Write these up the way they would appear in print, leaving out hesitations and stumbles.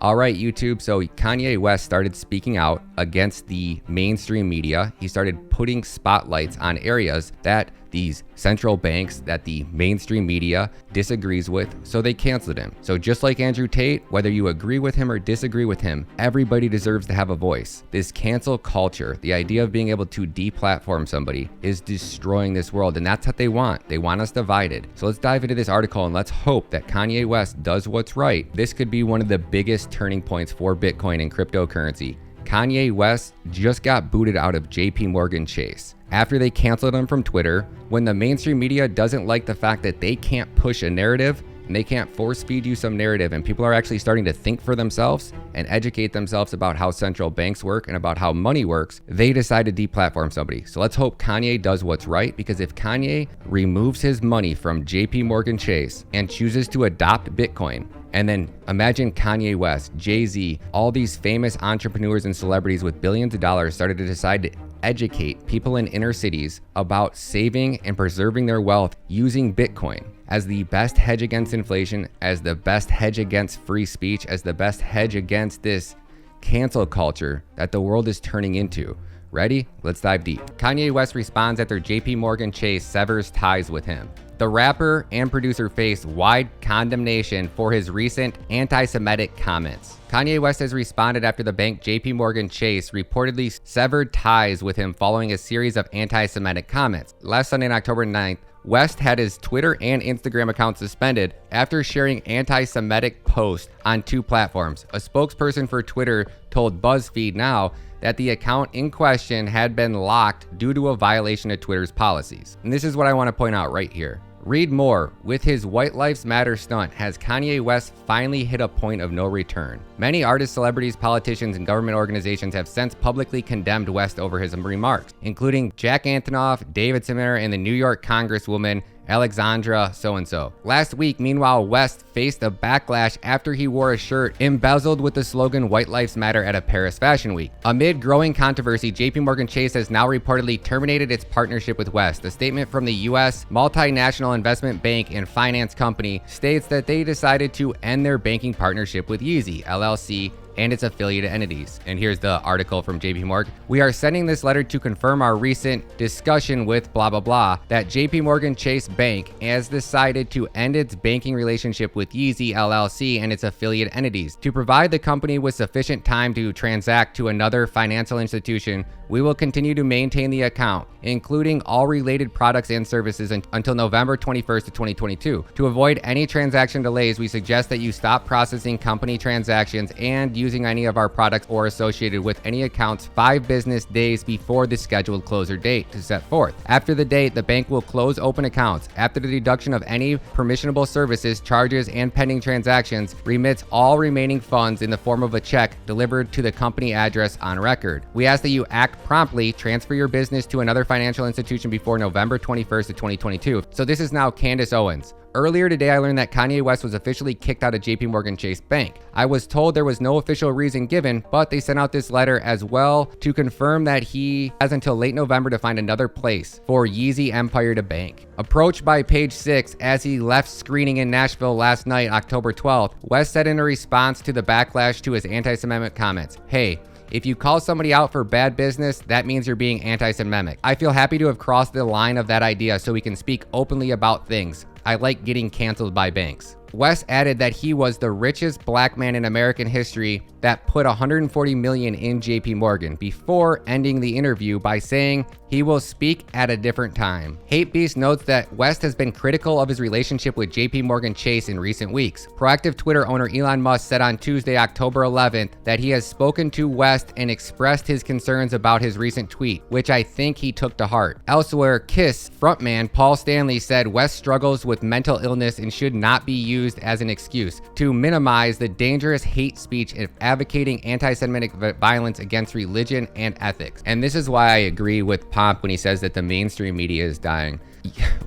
All right, YouTube. So Kanye West started speaking out against the mainstream media. He started putting spotlights on areas that these central banks, that the mainstream media disagrees with, so they canceled him. So just like Andrew Tate, whether you agree with him or disagree with him, everybody deserves to have a voice. This cancel culture, the idea of being able to deplatform somebody, is destroying this world, and that's what they want. They want us divided. So let's dive into this article and let's hope that Kanye West does what's right. This could be one of the biggest turning points for Bitcoin and cryptocurrency. Kanye West just got booted out of JP Chase after they canceled him from Twitter. When the mainstream media doesn't like the fact that they can't push a narrative and they can't force feed you some narrative, and people are actually starting to think for themselves and educate themselves about how central banks work and about how money works, they decide to deplatform somebody. So let's hope Kanye does what's right, because if Kanye removes his money from JP Chase and chooses to adopt Bitcoin, and then imagine Kanye West, Jay-Z, all these famous entrepreneurs and celebrities with billions of dollars started to decide to educate people in inner cities about saving and preserving their wealth using Bitcoin as the best hedge against inflation, as the best hedge against free speech, as the best hedge against this cancel culture that the world is turning into. Ready? Let's dive deep. Kanye West responds after JP Chase severs ties with him. The rapper and producer faced wide condemnation for his recent anti-Semitic comments. Kanye West has responded after the bank JP Chase reportedly severed ties with him following a series of anti-Semitic comments. Last Sunday, October 9th, West had his Twitter and Instagram accounts suspended after sharing anti-Semitic posts on two platforms. A spokesperson for Twitter told BuzzFeed Now that the account in question had been locked due to a violation of Twitter's policies. And this is what I want to point out right here. Read more. With his White Lives Matter stunt, has Kanye West finally hit a point of no return? Many artists, celebrities, politicians, and government organizations have since publicly condemned West over his remarks, including Jack Antonoff, David Simmer, and the New York Congresswoman Alexandra so-and-so. Last week, meanwhile, West faced a backlash after he wore a shirt embezzled with the slogan White Lives Matter at a Paris Fashion Week. Amid growing controversy, JP Chase has now reportedly terminated its partnership with West. A statement from the US multinational investment bank and finance company states that they decided to end their banking partnership with Yeezy LLC and its affiliated entities. And here's the article from JP Morgan. We are sending this letter to confirm our recent discussion with blah, blah, blah, that JP Chase Bank has decided to end its banking relationship with Yeezy LLC and its affiliate entities. To provide the company with sufficient time to transact to another financial institution, we will continue to maintain the account, including all related products and services until November 21st of 2022. To avoid any transaction delays, we suggest that you stop processing company transactions and using any of our products or associated with any accounts 5 business days before the scheduled closure date to set forth. After the date, the bank will close open accounts. After the deduction of any permissionable services, charges, and pending transactions, remits all remaining funds in the form of a check delivered to the company address on record. We ask that you act promptly, transfer your business to another financial institution before November 21st of 2022. So this is now Candace Owens. Earlier today, I learned that Kanye West was officially kicked out of JP Chase Bank. I was told there was no official reason given, but they sent out this letter as well to confirm that he has until late November to find another place for Yeezy Empire to bank. Approached by Page 6 as he left screening in Nashville last night, October 12th, West said in a response to the backlash to his anti-Semitic comments, "Hey, if you call somebody out for bad business, that means you're being anti-Semitic. I feel happy to have crossed the line of that idea so we can speak openly about things. I like getting canceled by banks." West added that he was the richest black man in American history that put $140 million in JP Morgan before ending the interview by saying he will speak at a different time. Hatebeast notes that West has been critical of his relationship with JP Chase in recent weeks. Proactive Twitter owner Elon Musk said on Tuesday, October 11th, that he has spoken to West and expressed his concerns about his recent tweet, which I think he took to heart. Elsewhere, KISS frontman Paul Stanley said West struggles with mental illness and should not be used as an excuse to minimize the dangerous hate speech of advocating anti-Semitic violence against religion and ethics. And this is why I agree with Pomp when he says that the mainstream media is dying.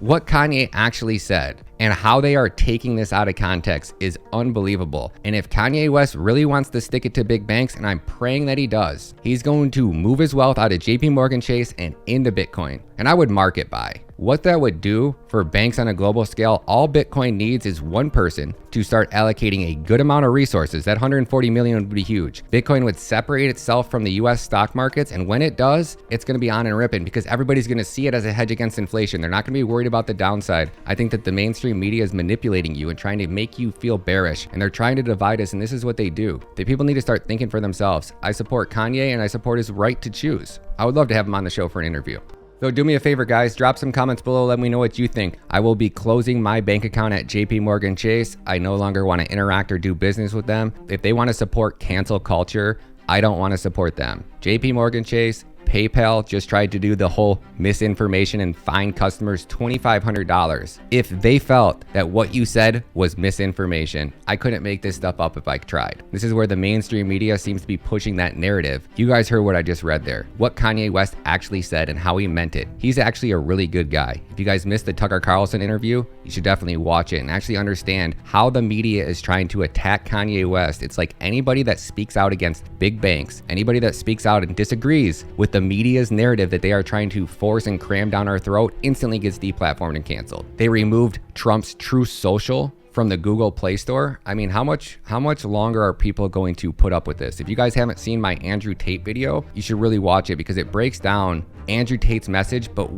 What Kanye actually said And how they are taking this out of context is unbelievable. And if Kanye West really wants to stick it to big banks, and I'm praying that he does, he's going to move his wealth out of JP Morgan Chase and into Bitcoin. And I would market buy. What that would do for banks on a global scale, all Bitcoin needs is one person to start allocating a good amount of resources. That 140 million would be huge. Bitcoin would separate itself from the US stock markets. And when it does, it's going to be on and ripping because everybody's going to see it as a hedge against inflation. They're not going to be worried about the downside. I think that the mainstream media is manipulating you and trying to make you feel bearish. And they're trying to divide us. And this is what they do. The people need to start thinking for themselves. I support Kanye and I support his right to choose. I would love to have him on the show for an interview. So do me a favor, guys, drop some comments below. Let me know what you think. I will be closing my bank account at JP Morgan Chase. I no longer want to interact or do business with them. If they want to support cancel culture, I don't want to support them. JP Morgan Chase, PayPal just tried to do the whole misinformation and fine customers $2,500. If they felt that what you said was misinformation, I couldn't make this stuff up if I tried. This is where the mainstream media seems to be pushing that narrative. You guys heard what I just read there. What Kanye West actually said and how he meant it. He's actually a really good guy. If you guys missed the Tucker Carlson interview, you should definitely watch it and actually understand how the media is trying to attack Kanye West. It's like anybody that speaks out against big banks, anybody that speaks out and disagrees with the media's narrative that they are trying to force and cram down our throat instantly gets deplatformed and canceled. They removed Trump's Truth Social from the Google Play Store. I mean, how much longer are people going to put up with this? If you guys haven't seen my Andrew Tate video, you should really watch it because it breaks down Andrew Tate's message, but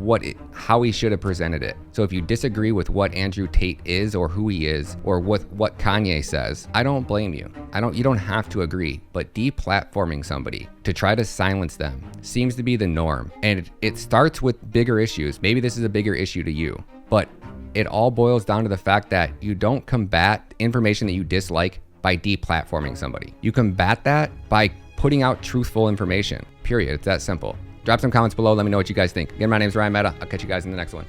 how he should have presented it. So if you disagree with what Andrew Tate is or who he is or what Kanye says, I don't blame you. You don't have to agree, but deplatforming somebody to try to silence them seems to be the norm. And it starts with bigger issues. Maybe this is a bigger issue to you, but it all boils down to the fact that you don't combat information that you dislike by deplatforming somebody. You combat that by putting out truthful information, period. It's that simple. Drop some comments below. Let me know what you guys think. Again, my name is Ryan Mehta. I'll catch you guys in the next one.